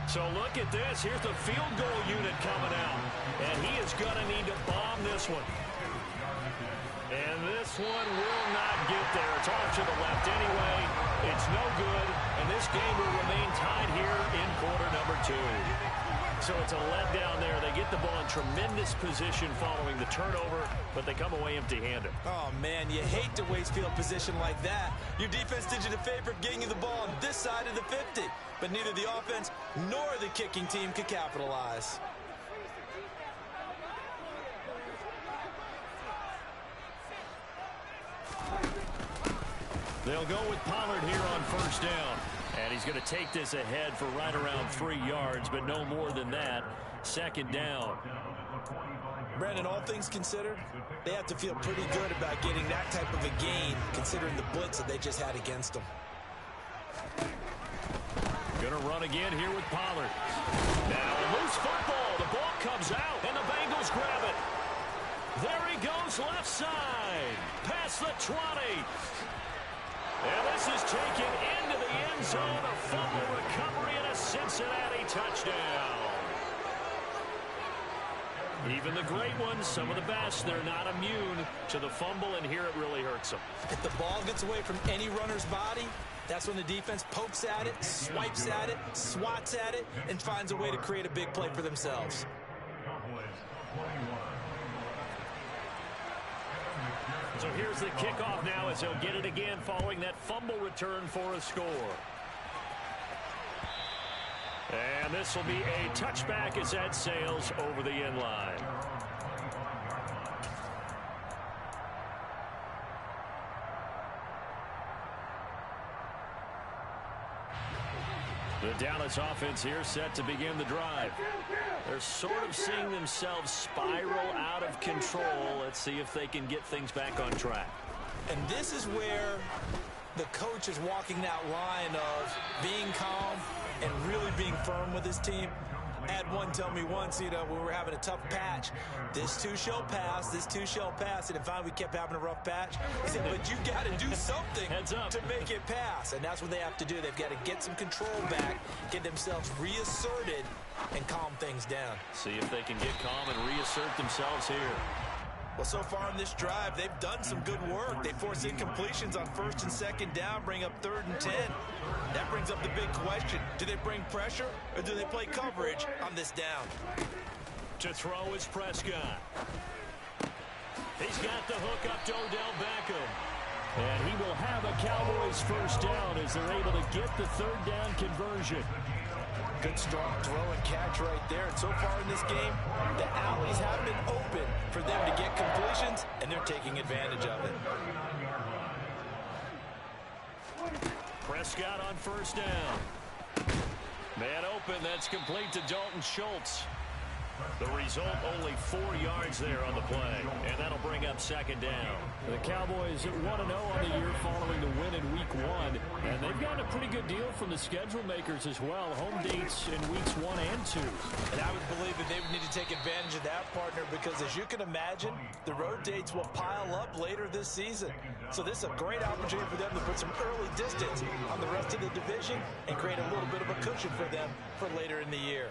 So look at this. Here's the field goal unit coming out. And he is going to need to bomb this one. And this one will not get there. It's off to the left anyway. It's no good. And this game will remain tied here in quarter number 2. So it's a letdown there. They get the ball in tremendous position following the turnover, but they come away empty-handed. Oh, man, you hate to waste field position like that. Your defense did you the favor getting you the ball on this side of the 50. But neither the offense nor the kicking team could capitalize. They'll go with Pollard here on first down. And he's going to take this ahead for right around 3 yards, but no more than that. Second down. Brandon, all things considered, they have to feel pretty good about getting that type of a gain, considering the blitz that they just had against them. Going to run again here with Pollard. Now a loose football. The ball comes out, and the Bengals grab it. There he goes left side. Past the 20. And this is taken into the end zone. A fumble recovery and a Cincinnati touchdown. Even the great ones, some of the best, they're not immune to the fumble, and here it really hurts them. If the ball gets away from any runner's body, that's when the defense pokes at it, swipes at it, swats at it, and finds a way to create a big play for themselves. So here's the kickoff now as he'll get it again following that fumble return for a score. And this will be a touchback as that sails over the end line. The Dallas offense here set to begin the drive. They're sort of seeing themselves spiral out of control. Let's see if they can get things back on track. And this is where the coach is walking that line of being calm and really being firm with his team. I had one tell me once, when we were having a tough patch, this too shall pass, this too shall pass. And finally we kept having a rough patch. He said, but you got to do something to make it pass. And that's what they have to do. They've got to get some control back, get themselves reasserted, and calm things down. See if they can get calm and reassert themselves here. Well, so far in this drive, they've done some good work. They force incompletions on first and second down, bring up 3rd and 10. That brings up the big question. Do they bring pressure or do they play coverage on this down? To throw is Prescott. He's got the hook up to Odell Beckham. And he will have a Cowboys first down as they're able to get the 3rd down conversion. Good strong throw and catch right there. And so far in this game, the alleys have been open for them to get completions, and they're taking advantage of it. Prescott on first down. Man open, that's complete to Dalton Schultz. The result, only 4 yards there on the play, and that'll bring up second down. The Cowboys 1-0 on the year following the win in Week 1, and they've gotten a pretty good deal from the schedule makers as well. Home dates in Weeks 1 and 2. And I would believe that they would need to take advantage of that, partner, because as you can imagine, the road dates will pile up later this season. So this is a great opportunity for them to put some early distance on the rest of the division and create a little bit of a cushion for them for later in the year.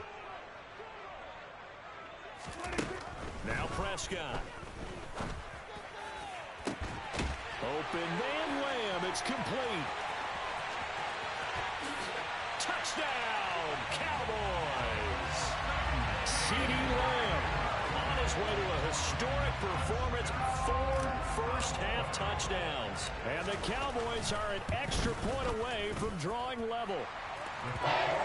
Now Prescott. Open man, Lamb. It's complete. Touchdown, Cowboys. CeeDee Lamb on his way to a historic performance. 4 first-half touchdowns. And the Cowboys are an extra point away from drawing level.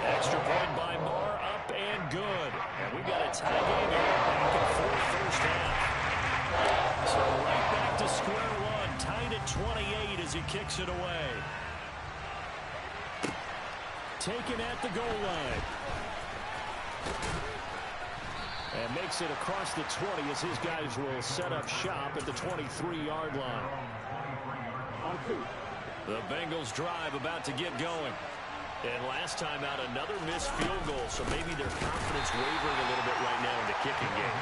Extra point by Marr, up and good. And we've got a tie game here back at 4th first half. So right back to square one, tied at 28 as he kicks it away. Taken at the goal line. And makes it across the 20 as his guys will set up shop at the 23-yard line. The Bengals drive about to get going. And last time out, another missed field goal, so maybe their confidence wavering a little bit right now in the kicking game.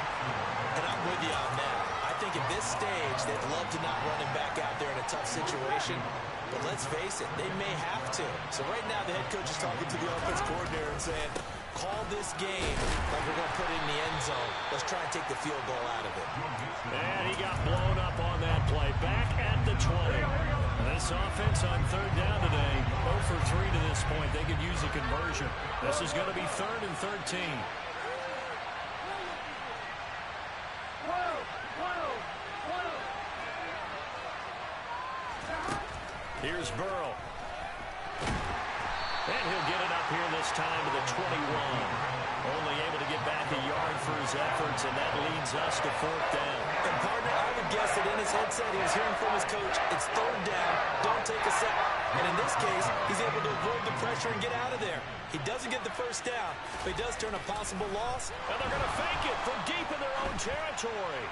And I'm with you on that. I think at this stage, they'd love to not run him back out there in a tough situation. But let's face it, they may have to. So right now, the head coach is talking to the offense coordinator and saying, call this game like we're going to put it in the end zone. Let's try and take the field goal out of it. And he got blown up on that play. Back at the 20. This offense on third down today, 0 for 3 to this point. They could use a conversion. This is going to be 3rd and 13. Here's Burrow. And he'll get it up here this time to the 21. Only able to get back a yard for his efforts, and that leads us to 4th down. And partner, I would guess that in his headset he was hearing from his coach, it's 3rd down, don't take a sack. And in this case, he's able to avoid the pressure and get out of there. He doesn't get the 1st down, but he does turn a possible loss. And they're going to fake it from deep in their own territory.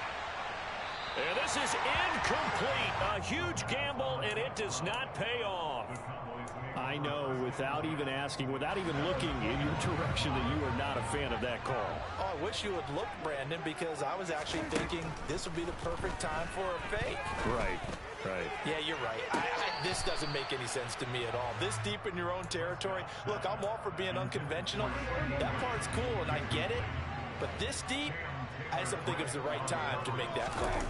And this is incomplete. A huge gamble, and it does not pay off. I know, without even asking, without even looking in your direction, that you are not a fan of that call. Oh, I wish you would look, Brandon, because I was actually thinking this would be the perfect time for a fake. Right. Yeah, you're right. This doesn't make any sense to me at all. This deep in your own territory. Look, I'm all for being unconventional. That part's cool, and I get it. But this deep, I just don't think it was the right time to make that flag.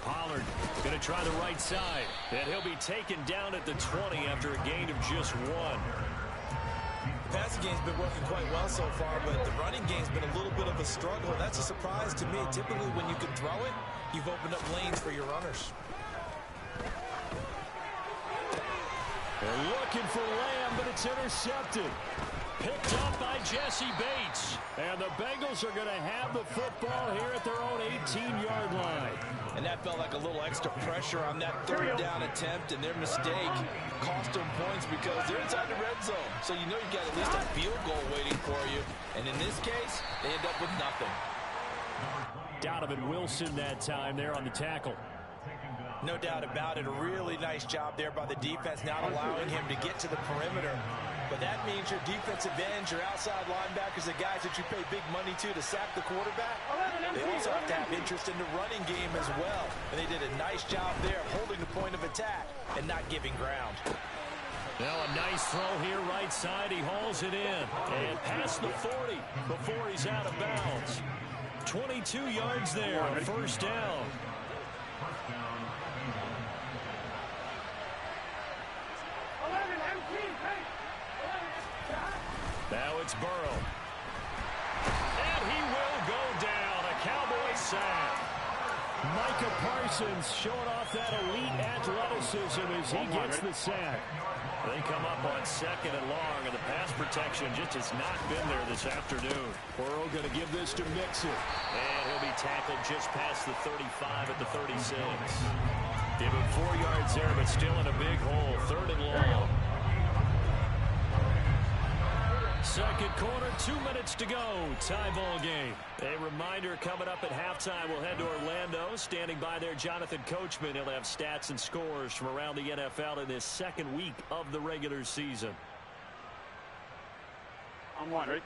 Pollard going to try the right side. And he'll be taken down at the 20 after a gain of just 1. The passing game's been working quite well so far, but the running game's been a little bit of a struggle. That's a surprise to me. Typically, when you can throw it, you've opened up lanes for your runners. They're looking for Lamb, but it's intercepted. Picked up by Jesse Bates. And the Bengals are going to have the football here at their own 18-yard line. And that felt like a little extra pressure on that 3rd down attempt, and their mistake cost them points because they're inside the red zone. So you know you've got at least a field goal waiting for you. And in this case, they end up with nothing. Donovan Wilson that time there on the tackle. No doubt about it. A really nice job there by the defense, not allowing him to get to the perimeter. But that means your defensive ends, your outside linebackers, the guys that you pay big money to sack the quarterback, they also have to have interest in the running game as well. And they did a nice job there of holding the point of attack and not giving ground. Now a nice throw here right side. He hauls it in. And past the 40 before he's out of bounds. 22 yards there on 1st down. Now it's Burrow. And he will go down. A Cowboy sack. Micah Parsons showing off that elite athleticism as he gets the sack. They come up on 2nd and long, and the pass protection just has not been there this afternoon. Burrow going to give this to Mixon. And he'll be tackled just past the 35 at the 36. Give him 4 yards there, but still in a big hole. 3rd and long. 2nd quarter, 2 minutes to go. Tie ball game. A reminder coming up at halftime, we'll head to Orlando. Standing by there, Jonathan Coachman. He'll have stats and scores from around the NFL in this 2nd week of the regular season. I'm wondering.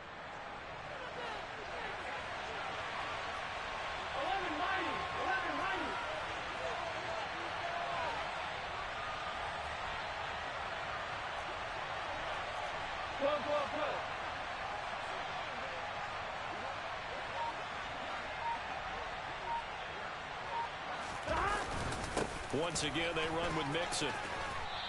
Once again, they run with Mixon.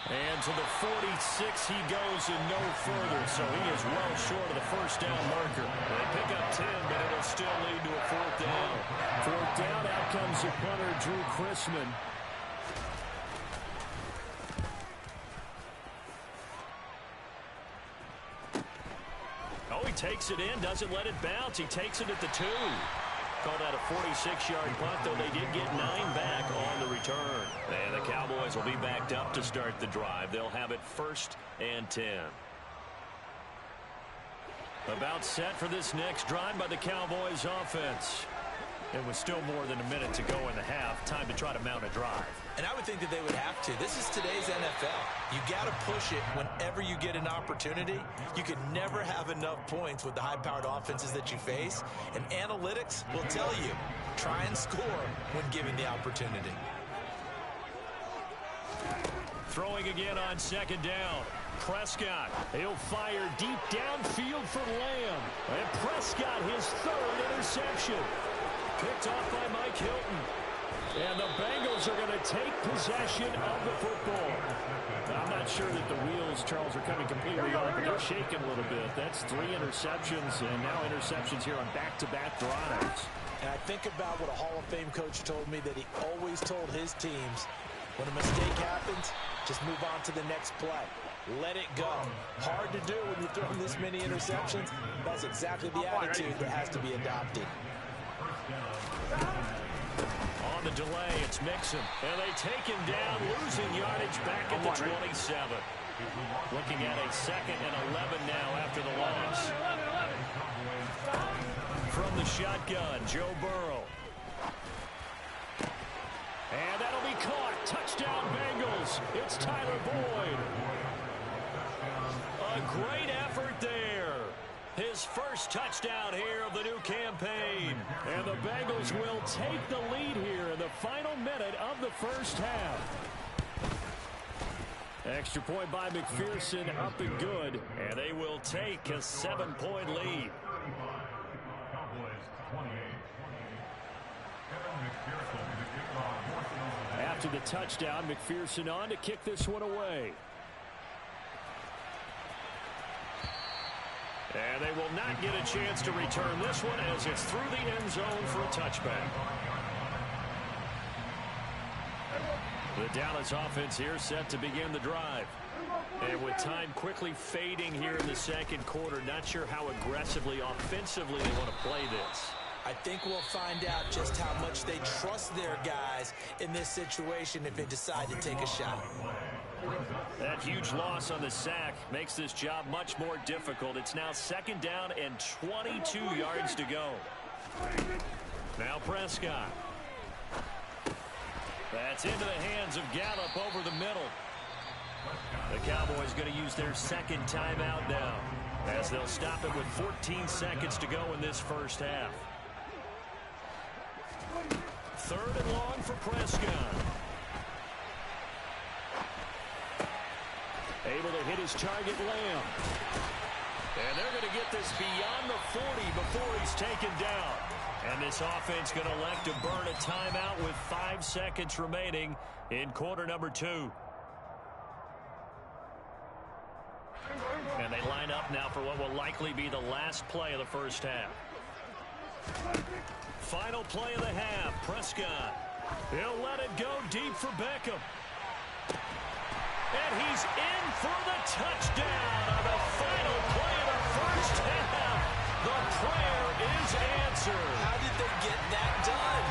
And to the 46 he goes and no further. So he is well short of the 1st down marker. They pick up 10, but it'll still lead to a 4th down. 4th down, out comes the punter, Drew Chrisman. Oh, he takes it in, doesn't let it bounce. He takes it at the 2. Called out a 46-yard punt, though they did get 9 back on the return. And the Cowboys will be backed up to start the drive. They'll have it 1st and 10. About set for this next drive by the Cowboys offense. It was still more than a minute to go in the half. Time to try to mount a drive. And I would think that they would have to. This is today's NFL. You got to push it whenever you get an opportunity. You can never have enough points with the high-powered offenses that you face. And analytics will tell you, try and score when given the opportunity. Throwing again on second down. Prescott, he'll fire deep downfield for Lamb. And Prescott, his third interception. Picked off by Mike Hilton. And the Bengals are going to take possession of the football. I'm not sure that the wheels, Charles, are coming completely off, but they're shaking a little bit. That's 3 interceptions, and now interceptions here on back-to-back drives. And I think about what a Hall of Fame coach told me, that he always told his teams, when a mistake happens, just move on to the next play. Let it go. Hard to do when you're throwing this many interceptions. That's exactly the attitude that has to be adopted. On the delay, it's Mixon. And they take him down, losing yardage back at the 27. Looking at a 2nd and 11 now after the loss. From the shotgun, Joe Burrow. And that'll be caught. Touchdown, Bengals. It's Tyler Boyd. A great effort there. His first touchdown here of the new campaign. And the Bengals will take the lead here in the final minute of the first half. Extra point by McPherson, up and good. And they will take a 7-point lead. After the touchdown, McPherson on to kick this one away. And they will not get a chance to return this one as it's through the end zone for a touchback. The Dallas offense here set to begin the drive. And with time quickly fading here in the second quarter, not sure how aggressively, offensively they want to play this. I think we'll find out just how much they trust their guys in this situation if they decide to take a shot. That huge loss on the sack makes this job much more difficult. It's now 2nd down and 22 yards to go. Now Prescott. That's into the hands of Gallup over the middle. The Cowboys going to use their 2nd timeout now, as they'll stop it with 14 seconds to go in this first half. 3rd and long for Prescott. Able to hit his target, Lamb. And they're going to get this beyond the 40 before he's taken down. And this offense going to elect to burn a timeout with 5 seconds remaining in quarter number 2. And they line up now for what will likely be the last play of the first half. Final play of the half, Prescott. He'll let it go deep for Beckham. And he's in for the touchdown on the final play of the first half. The prayer is answered. How did they get that done?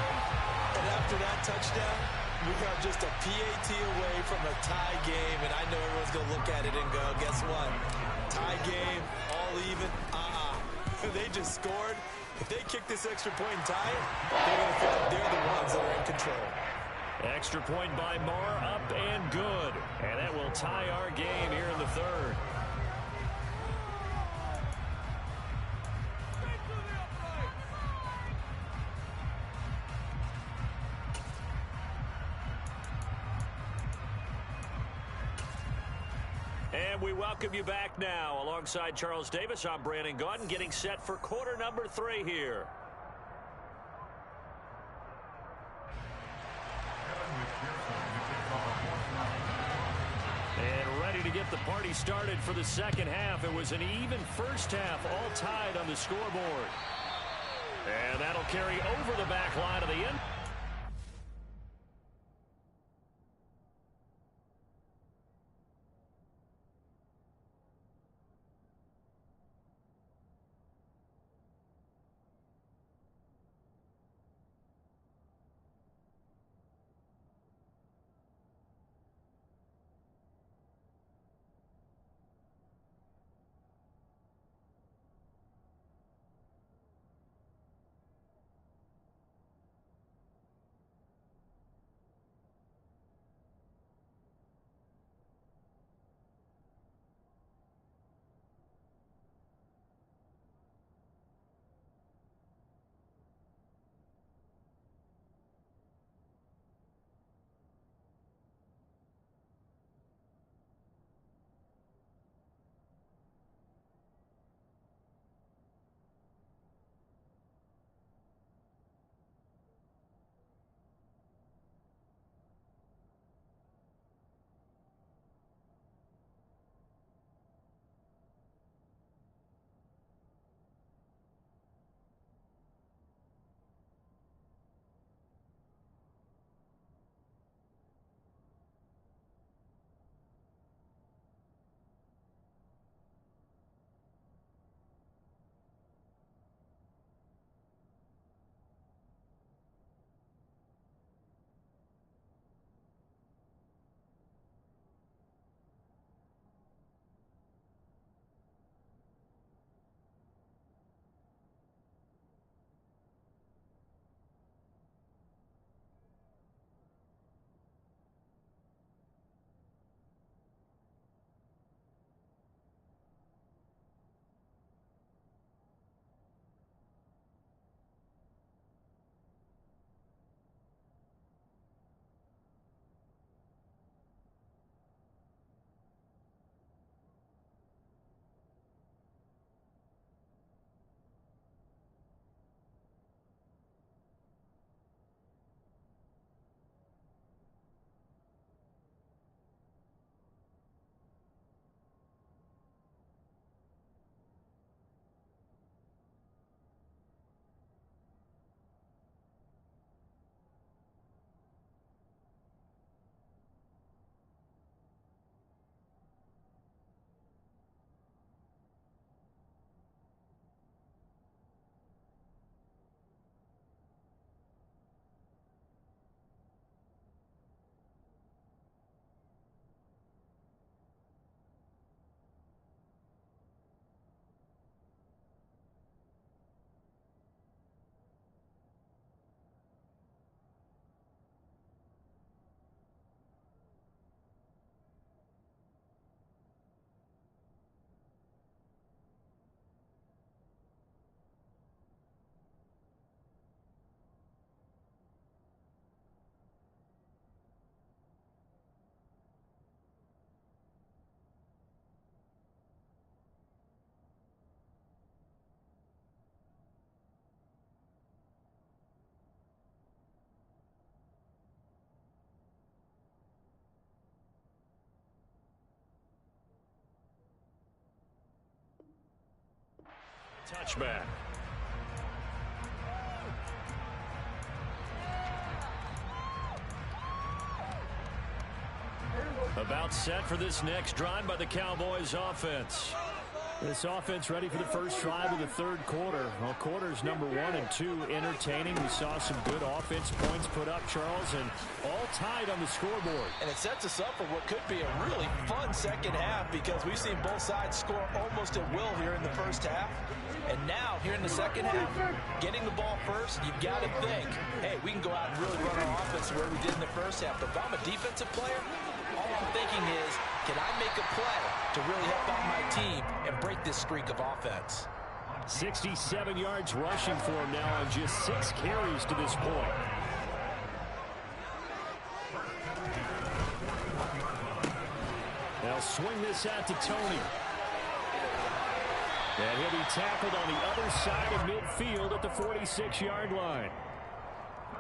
And after that touchdown, we are just a PAT away from a tie game. And I know everyone's going to look at it and go, guess what? Tie game, all even. They just scored. If they kick this extra point and tie it, they're going to feel like they're the ones that are in control. Extra point by Moore, up and good. And that will tie our game here in the 3rd. And we welcome you back now. Alongside Charles Davis, I'm Brandon Gaudin, getting set for quarter number 3 here. And ready to get the party started for the second half. It was an even first half, all tied on the scoreboard. And that'll carry over the back line of the end. Touchback. About set for this next drive by the Cowboys offense. This offense ready for the first drive of the third quarter. Well, quarters number 1 and 2 entertaining. We saw some good offense points put up, Charles, and all tied on the scoreboard. And it sets us up for what could be a really fun second half because we've seen both sides score almost at will here in the first half. And now, here in the second half, getting the ball first, you've got to think, hey, we can go out and really run our offense where we did in the first half. But if I'm a defensive player, all I'm thinking is, can I make a play to really help out my team and break this streak of offense? 67 yards rushing for him now on just 6 carries to this point. They'll swing this out to Tony. And he'll be tackled on the other side of midfield at the 46-yard line.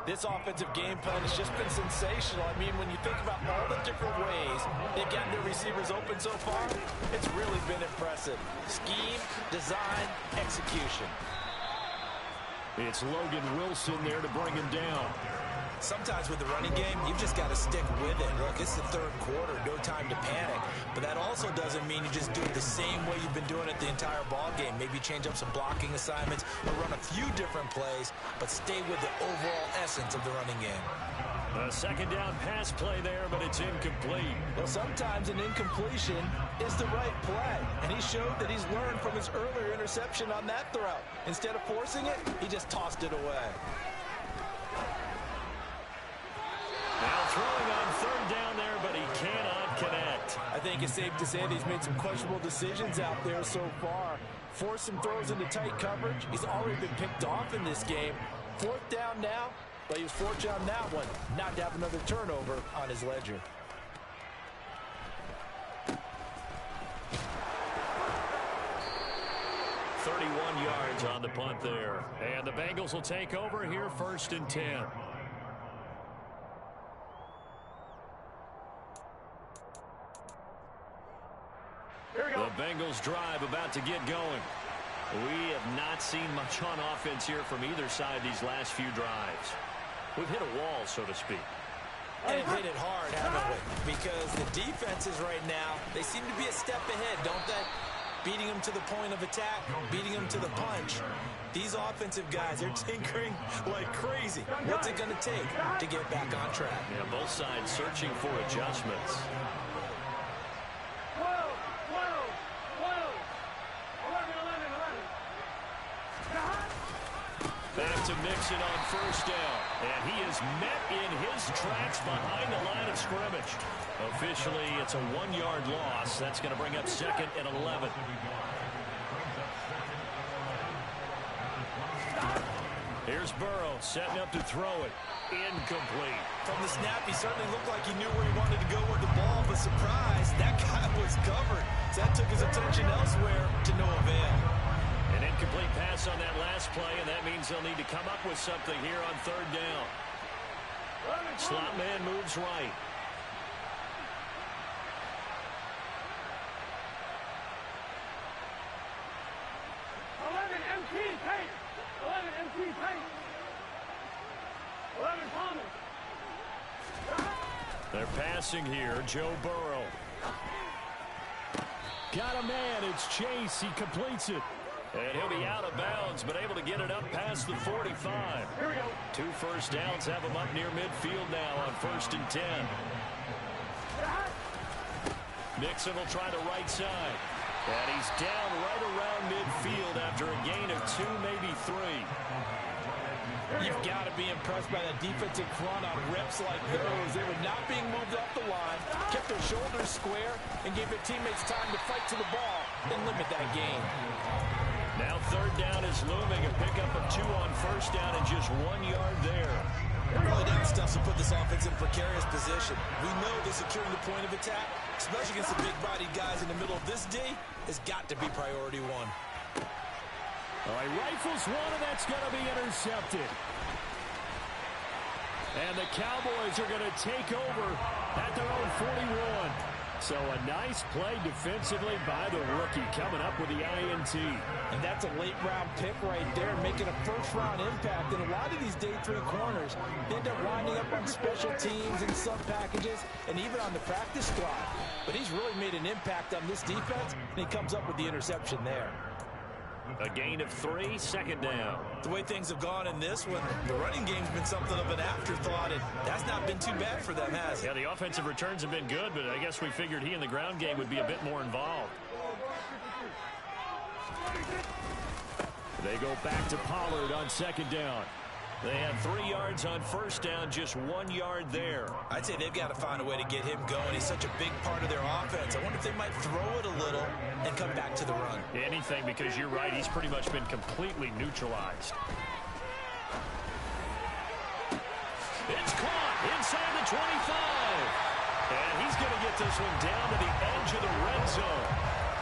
This offensive game plan has just been sensational. I mean, when you think about all the different ways they've gotten their receivers open so far, it's really been impressive. Scheme, design, execution. It's Logan Wilson there to bring him down. Sometimes with the running game, you've just got to stick with it. Look, it's the third quarter, no time to panic. But that also doesn't mean you just do it the same way you've been doing it the entire ball game. Maybe change up some blocking assignments or run a few different plays, but stay with the overall essence of the running game. A second down pass play there, but it's incomplete. Well, sometimes an incompletion is the right play, and he showed that he's learned from his earlier interception on that throw. Instead of forcing it, he just tossed it away. Now throwing on third down there, but he cannot connect. I think it's safe to say that he's made some questionable decisions out there so far. Forced some throws into tight coverage. He's already been picked off in this game. Fourth down now, but he was fortunate on that one not to have another turnover on his ledger. .31 yards on the punt there. And the Bengals will take over here, 1st and 10. The Bengals drive about to get going. We have not seen much on offense here from either side these last few drives. We've hit a wall, so to speak. And hit it hard, haven't we? Because the defenses right now, they seem to be a step ahead, don't they? Beating them to the point of attack, beating them to the punch. These offensive guys, they're tinkering like crazy. What's it going to take to get back on track? Yeah, both sides searching for adjustments. Back to Mixon on first down. And he is met in his tracks behind the line of scrimmage. Officially, it's a 1-yard loss. That's going to bring up 2nd and 11. Here's Burrow setting up to throw it. Incomplete. From the snap, he certainly looked like he knew where he wanted to go with the ball, but surprise, that guy was covered. So that took his attention elsewhere to no avail. An incomplete pass on that last play, and that means they'll need to come up with something here on third down. Slot man moves right. They're passing here. Joe Burrow. Got a man. It's Chase. He completes it. And he'll be out of bounds, but able to get it up past the 45. Here we go. 2 first downs have him up near midfield now on 1st and 10. Mixon will try the right side. And he's down right around midfield after a gain of 2, maybe 3. You've got to be impressed by that defensive front on reps like those. They were not being moved up the line, kept their shoulders square, and gave their teammates time to fight to the ball and limit that gain. Now third down is looming. A pickup of 2 on first down and just 1 yard there. Really down stuff to put this offense in a precarious position. We know that securing the point of attack, especially against the big-bodied guys in the middle of this D, has got to be priority 1. All right, rifles one, and that's going to be intercepted. And the Cowboys are going to take over at their own 41. So a nice play defensively by the rookie, coming up with the INT. And that's a late-round pick right there, making a first-round impact. And a lot of these day 3 corners end up winding up on special teams and sub-packages and even on the practice squad. But he's really made an impact on this defense, and he comes up with the interception there. A gain of 3, second down. The way things have gone in this one, the running game's been something of an afterthought, and that's not been too bad for them, has it? Yeah, the offensive returns have been good, but I guess we figured he in the ground game would be a bit more involved. They go back to Pollard on second down. They had 3 yards on first down, just 1 yard there. I'd say they've got to find a way to get him going. He's such a big part of their offense. I wonder if they might throw it a little and come back to the run. Anything, because you're right, he's pretty much been completely neutralized. It's caught inside the 25. And he's going to get this one down to the edge of the red zone.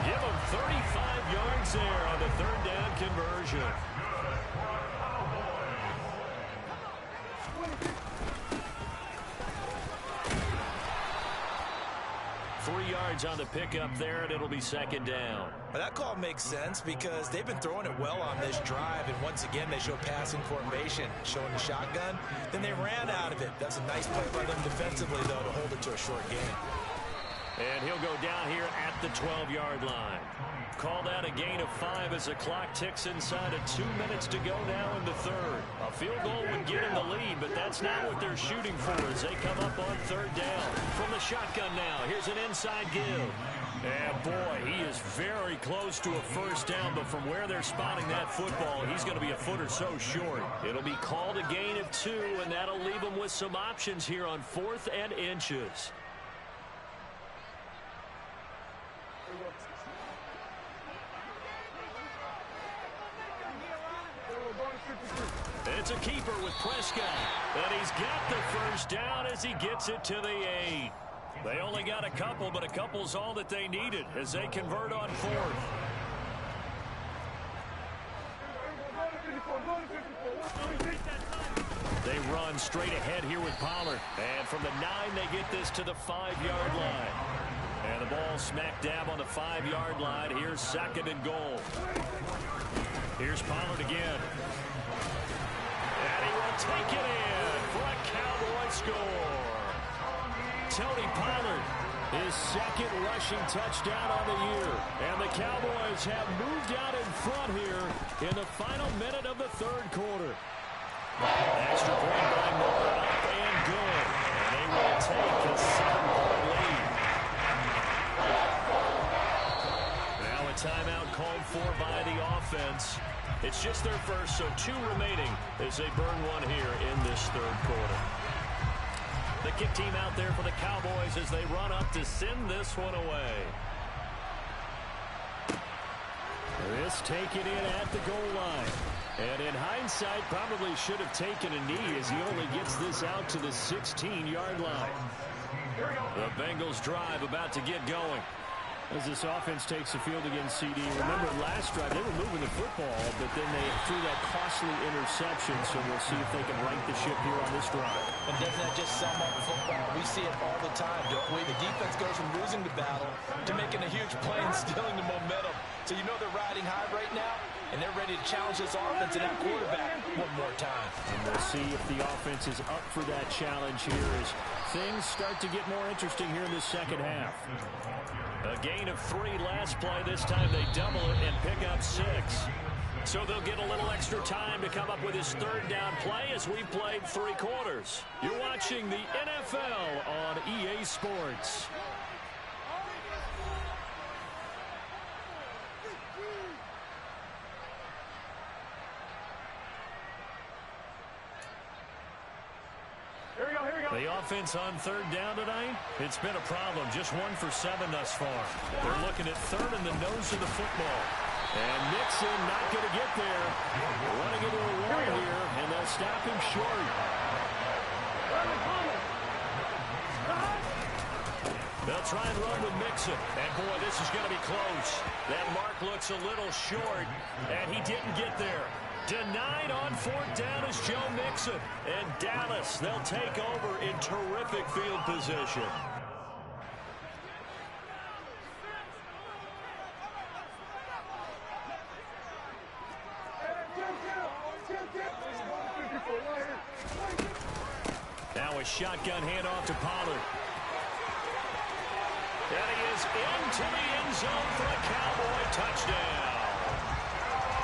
Give him 35 yards there on the third down conversion. 3 yards on the pickup there, and it'll be second down. But that call makes sense because they've been throwing it well on this drive, and once again they show passing formation, showing the shotgun. Then they ran out of it. That's a nice play by them defensively, though, to hold it to a short game. And he'll go down here at the 12-yard line. Called out a gain of 5 as the clock ticks inside of 2 minutes to go now in the third. A field goal would get him the lead, but that's not what they're shooting for as they come up on third down. From the shotgun now, here's an inside give. And boy, he is very close to a first down, but from where they're spotting that football, he's going to be a foot or so short. It'll be called a gain of 2, and that'll leave him with some options here on 4th and inches. It's a keeper with Prescott, and he's got the first down as he gets it to the 8. They only got a couple, but a couple's all that they needed as they convert on 4th. They run straight ahead here with Pollard, and from the 9 they get this to the 5-yard line. And the ball smack dab on the 5-yard line. Here's second and goal. Here's Pollard again. And he will take it in for a Cowboy score. Tony Pollard, his second rushing touchdown on the year. And the Cowboys have moved out in front here in the final minute of the third quarter. Extra point by Moore, up and good. And they will take a 7-point lead. Now a timeout called for by the offense. It's just their first, so 2 remaining as they burn 1 here in this third quarter. The kick team out there for the Cowboys as they run up to send this one away. This taken in at the goal line. And in hindsight, probably should have taken a knee as he only gets this out to the 16-yard line. The Bengals drive about to get going. As this offense takes the field against CD. Remember last drive, they were moving the football, but then they threw that costly interception, so we'll see if they can right the ship here on this drive. And doesn't that just sum up football? We see it all the time, don't we? The defense goes from losing the battle to making a huge play and stealing the momentum. So you know they're riding high right now, and they're ready to challenge this offense and that quarterback one more time. And we'll see if the offense is up for that challenge here as things start to get more interesting here in the second half. A gain of 3 last play. This time they double it and pick up 6. So they'll get a little extra time to come up with his third down play as we've played 3 quarters. You're watching the NFL on EA Sports. The offense on third down tonight, it's been a problem. Just 1 for 7 thus far. They're looking at third in the nose of the football. And Mixon not going to get there. Running into a wall here, and they'll stop him short. They'll try and run with Mixon. And, boy, this is going to be close. That mark looks a little short, and he didn't get there. Denied on 4th down is Joe Mixon. And Dallas, they'll take over in terrific field position. shotgun handoff to Pollard. And he is into the end zone for a Cowboy touchdown.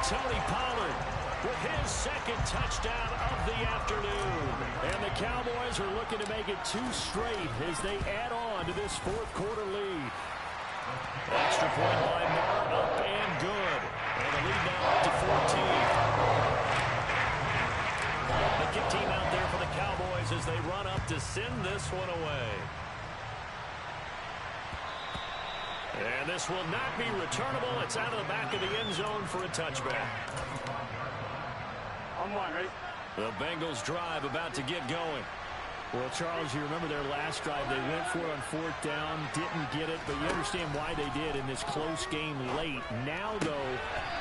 Tony Pollard with his second touchdown of the afternoon. And the Cowboys are looking to make it 2 straight as they add on to this fourth quarter lead. Extra point by Moore, up and good. And the lead now up to 14. The kick team out there for the Cowboys as they run up to send this one away. And this will not be returnable. It's out of the back of the end zone for a touchback. On one, right? The Bengals drive about to get going. Well, Charles, you remember their last drive. They went for it on 4th down, didn't get it, but you understand why they did in this close game late. Now, though,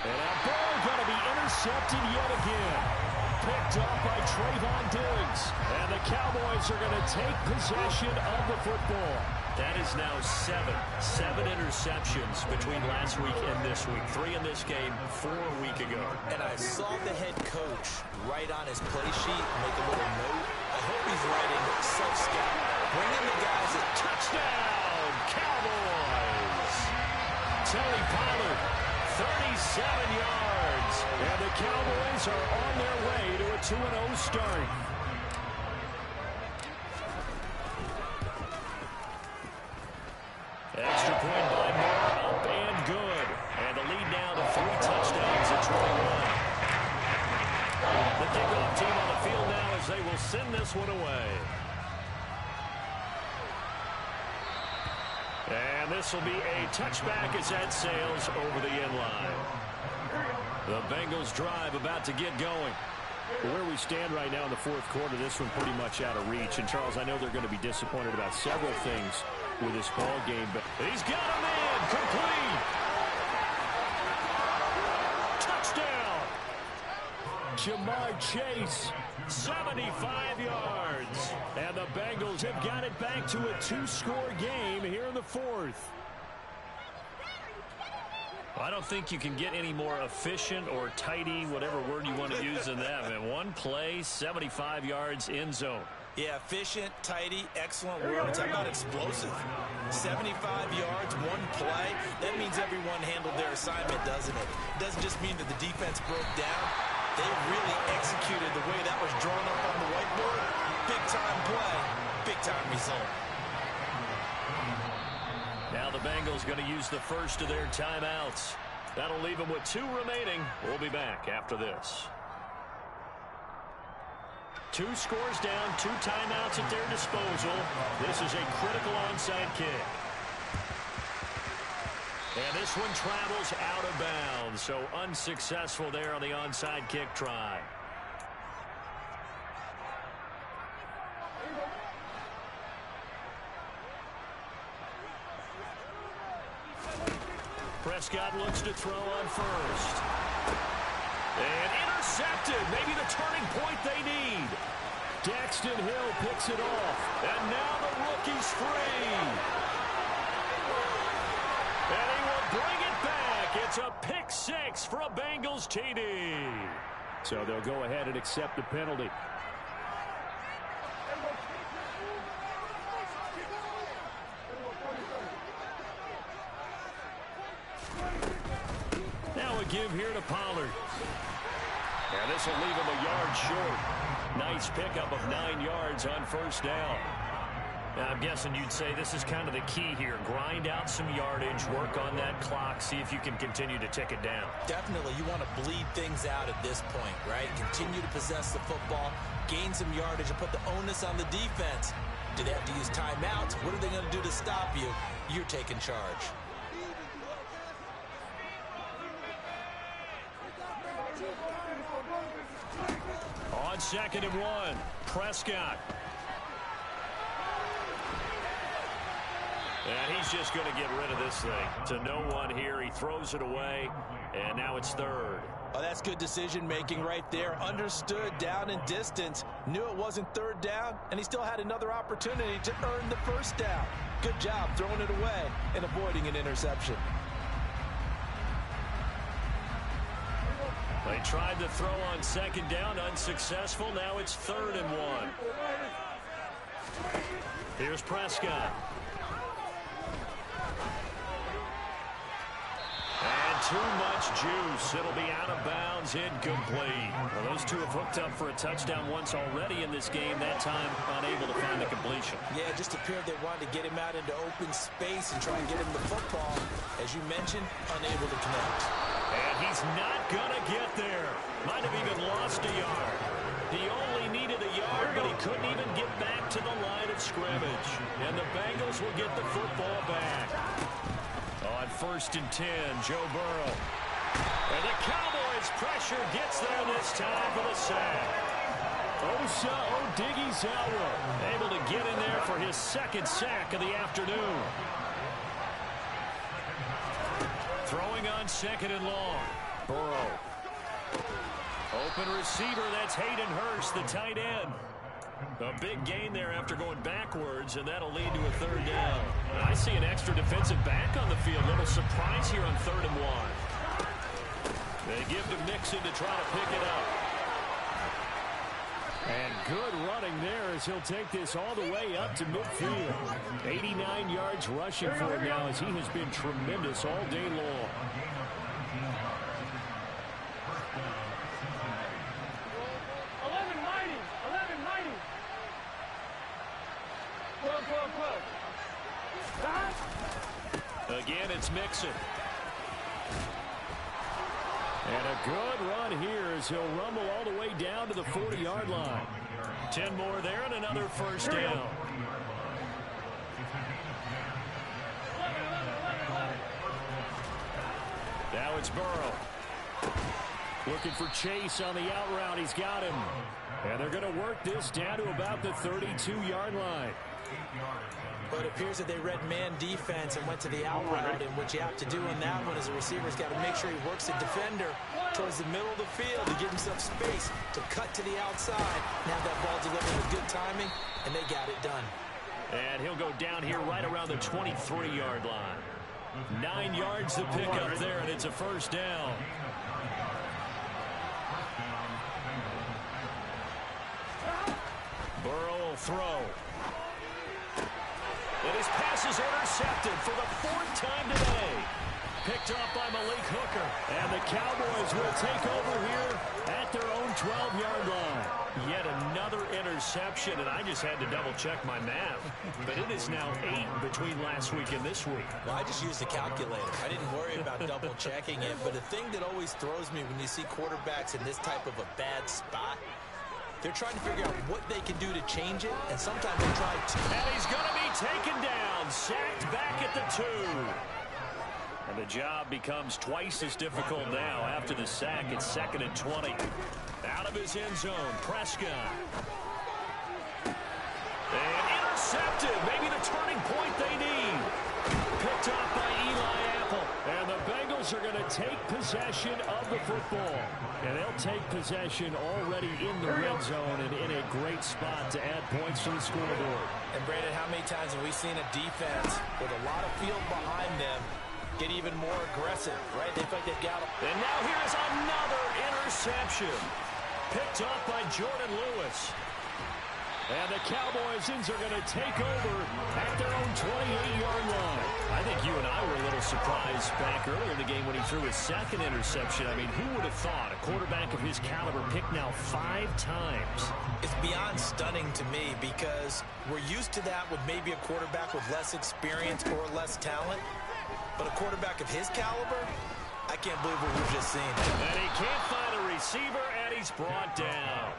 and that ball going to be intercepted yet again. Picked up by Trayvon Diggs. And the Cowboys are going to take possession of the football. That is now 7 interceptions between last week and this week. 3 in this game, 4 a week ago. And I saw the head coach write on his play sheet, make a little note. I hope he's writing self-scout. Bring in the guys at touchdown, Cowboys. Tony Pollard, 37 yards. And the Cowboys are on their way to a 2-0 start. Extra point by Moore, up and good. And the lead now to 3 touchdowns at 21. The kickoff team on the field now as they will send this one away. And this will be a touchback as that sails over the end line. The Bengals drive about to get going. Where we stand right now in the fourth quarter, this one pretty much out of reach. And, Charles, I know they're going to be disappointed about several things with this ball game, but he's got a man complete. Touchdown. Jamar Chase, 75 yards. And the Bengals have got it back to a 2-score game here in the fourth. I don't think you can get any more efficient or tidy, whatever word you want to use in that. Man, one play, 75 yards, end zone. Yeah, efficient, tidy, excellent words. How about explosive? 75 yards, one play. That means everyone handled their assignment, doesn't it? It doesn't just mean that the defense broke down. They really executed the way that was drawn up on the whiteboard. Big-time play, big-time result. Now the Bengals going to use the first of their timeouts. That'll leave them with 2 remaining. We'll be back after this. 2 scores down, 2 timeouts at their disposal. This is a critical onside kick. And this one travels out of bounds, so unsuccessful there on the onside kick try. Prescott looks to throw on first. And intercepted. Maybe the turning point they need. Daxton Hill picks it off. And now the rookie's free. And he will bring it back. It's a pick 6 for a Bengals TD. So they'll go ahead and accept the penalty. Now a give here to Pollard. And this will leave him a yard short. Nice pickup of 9 yards on first down. Now, I'm guessing you'd say this is kind of the key here. Grind out some yardage, work on that clock, see if you can continue to tick it down. Definitely. You want to bleed things out at this point, right? Continue to possess the football, gain some yardage, and put the onus on the defense. Do they have to use timeouts? What are they going to do to stop you? You're taking charge. On 2nd and 1, Prescott. And he's just going to get rid of this thing. To no one here. He throws it away, and now it's 3rd. Oh, that's good decision-making right there. Understood down and distance. Knew it wasn't 3rd down, and he still had another opportunity to earn the 1st down. Good job throwing it away and avoiding an interception. They tried to throw on 2nd down, unsuccessful. Now it's 3rd and 1. Here's Prescott. And too much juice. It'll be out of bounds, incomplete. Well, those two have hooked up for a touchdown once already in this game, that time unable to find the completion. Yeah, it just appeared they wanted to get him out into open space and try and get him the football. As you mentioned, unable to connect. And he's not going to get there. Might have even lost a yard. He only needed a yard, but he couldn't even get back to the line of scrimmage. And the Bengals will get the football back. On 1st and 10, Joe Burrow. And the Cowboys' pressure gets there this time for the sack. Osa Odighizuwa able to get in there for his 2nd sack of the afternoon. Throwing on 2nd and long. Burrow. Open receiver, that's Hayden Hurst, the tight end. A big gain there after going backwards, and that'll lead to a 3rd down. I see an extra defensive back on the field. Little surprise here on 3rd and 1. They give to Mixon to try to pick it up. And good running there as he'll take this all the way up to midfield. 89 yards rushing for him now as he has been tremendous all day long. Again, it's Mixon. And a good run here as he'll rumble all the way down to the 40-yard line. 10 more there and another 1st down. Now it's Burrow. Looking for Chase on the out route. He's got him. And they're going to work this down to about the 32-yard line. But it appears that they read man defense and went to the out route. And what you have to do on that one is the receiver's got to make sure he works the defender towards the middle of the field to give himself space to cut to the outside. Now that ball delivered with good timing, and they got it done. And he'll go down here right around the 23-yard line. 9 yards to pick up there, and it's a 1st down. Burrow will throw. And his pass is intercepted for the 4th time today. Picked off by Malik Hooker. And the Cowboys will take over here at their own 12-yard line. Yet another interception, and I just had to double-check my math. But it is now 8 between last week and this week. Well, I just used a calculator. I didn't worry about double-checking it. But the thing that always throws me when you see quarterbacks in this type of a bad spot, they're trying to figure out what they can do to change it, and sometimes they try to. And he's going to be taken down, sacked back at the 2. And the job becomes twice as difficult now after the sack. It's 2nd and 20. Out of his end zone, Prescott. And intercepted. Maybe the turning point they need. Picked up by Eli Apple. And the Bengals are going to take possession of the football. And they'll take possession already in the red zone and in a great spot to add points to the scoreboard. And, Brandon, how many times have we seen a defense with a lot of field behind them get even more aggressive, right? They think they've got it. And now here's another interception. Picked up by Jordan Lewis. And the Cowboys are going to take over at their own 28-yard line. I think you and I were a little surprised back earlier in the game when he threw his 2nd interception. I mean, who would have thought a quarterback of his caliber picked now 5 times? It's beyond stunning to me because we're used to that with maybe a quarterback with less experience or less talent. But a quarterback of his caliber, I can't believe what we've just seen. And he can't find a receiver, and he's brought down.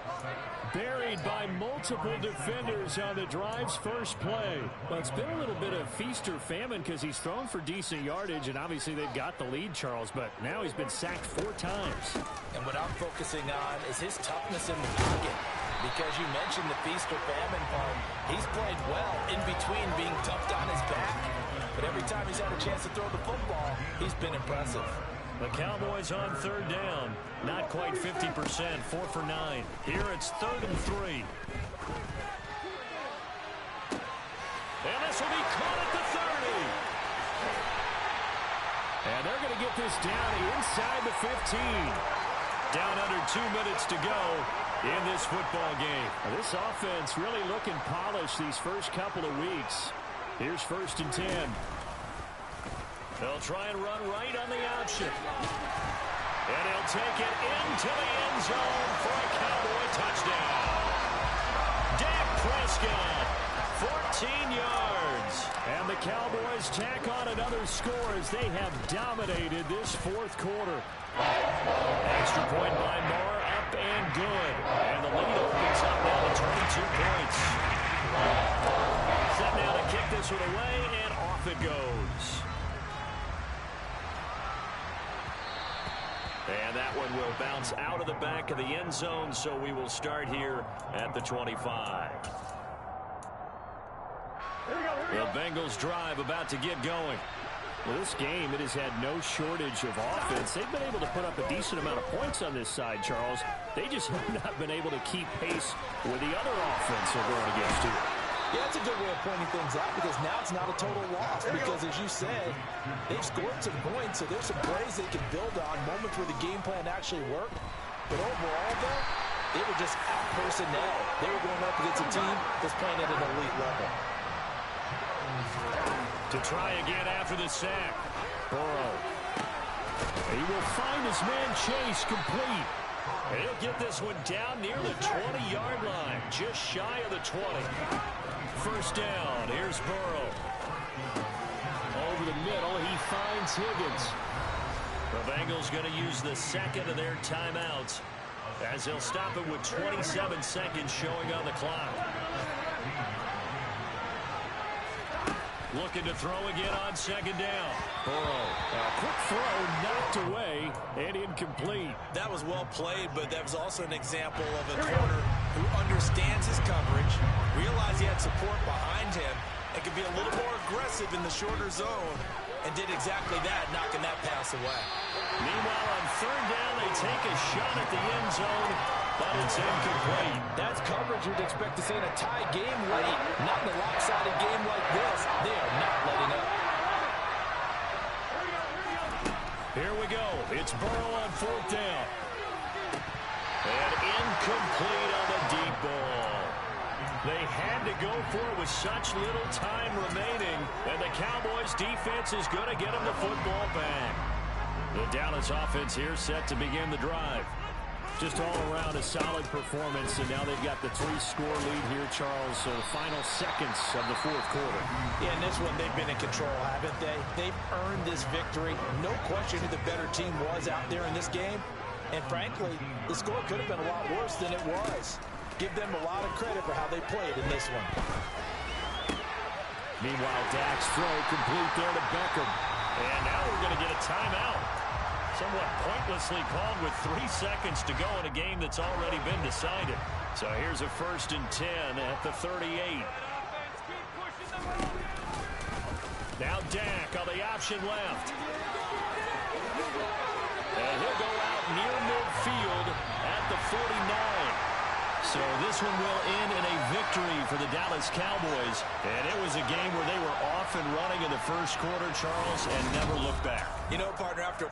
Buried by multiple defenders on the drive's first play. Well, it's been a little bit of feast or famine because he's thrown for decent yardage, and obviously they've got the lead, Charles, but now he's been sacked 4 times. And what I'm focusing on is his toughness in the pocket. Because you mentioned the feast or famine part. He's played well in between being tucked on his back. But every time he's had a chance to throw the football, he's been impressive. The Cowboys on 3rd down. Not quite 50%, 4 for 9. Here it's 3rd and 3. And this will be caught at the 30. And they're going to get this down inside the 15. Down under 2 minutes to go. in this football game. Now, this offense really looking polished these first couple of weeks. Here's 1st and 10. They'll try and run right on the option. And he'll take it into the end zone for a Cowboy touchdown. Dak Prescott, 14 yards. And the Cowboys tack on another score as they have dominated this 4th quarter. Extra point by Moore, up and good. And the lead opens up now to 22 points. Set now to kick this one away, and off it goes. And that one will bounce out of the back of the end zone, so we will start here at the 25. The Bengals drive about to get going. Well, this game, it has had no shortage of offense. They've been able to put up a decent amount of points on this side, Charles. They just have not been able to keep pace with the other offense they're going against, too. Yeah, that's a good way of pointing things out because now it's not a total loss because, as you said, they've scored some points, so there's some plays they can build on, moments where the game plan actually worked. But overall, though, they were just out personnel. They were going up against a team that's playing at an elite level. To try again after the sack. Burrow. He will find his man Chase complete. And he'll get this one down near the 20-yard line, just shy of the 20. 1st down. Here's Burrow. Over the middle, he finds Higgins. The Bengals going to use the second of their timeouts as they'll stop it with 27 seconds showing on the clock. Looking to throw again on 2nd down. Burrow. A quick throw knocked away and incomplete. That was well played, but that was also an example of a corner who understands his coverage, realized he had support behind him, and could be a little more aggressive in the shorter zone, and did exactly that, knocking that pass away. Meanwhile, on 3rd down, they take a shot at the end zone, but it's incomplete. That's coverage you'd expect to see in a tie game late. Not in a lopsided game like this. They are not letting up. Here we go. It's Burrow on 4th down. And incomplete on the deep ball. They had to go for it with such little time remaining, and the Cowboys defense is going to get them the football back. The Dallas offense here set to begin the drive. Just all around a solid performance, and now they've got the 3-score lead here, Charles. So the final seconds of the 4th quarter. Yeah, in this one, they've been in control, haven't they? They've earned this victory. No question who the better team was out there in this game. And frankly, the score could have been a lot worse than it was. Give them a lot of credit for how they played in this one. Meanwhile, Dak's throw complete there to Beckham. And now we're going to get a timeout. Somewhat pointlessly called with 3 seconds to go in a game that's already been decided. So here's a 1st and 10 at the 38. Now Dak on the option left. And he'll go out near midfield at the 49. So this one will end in a victory for the Dallas Cowboys. And it was a game where they were off and running in the 1st quarter, Charles, and never looked back. You know, partner, after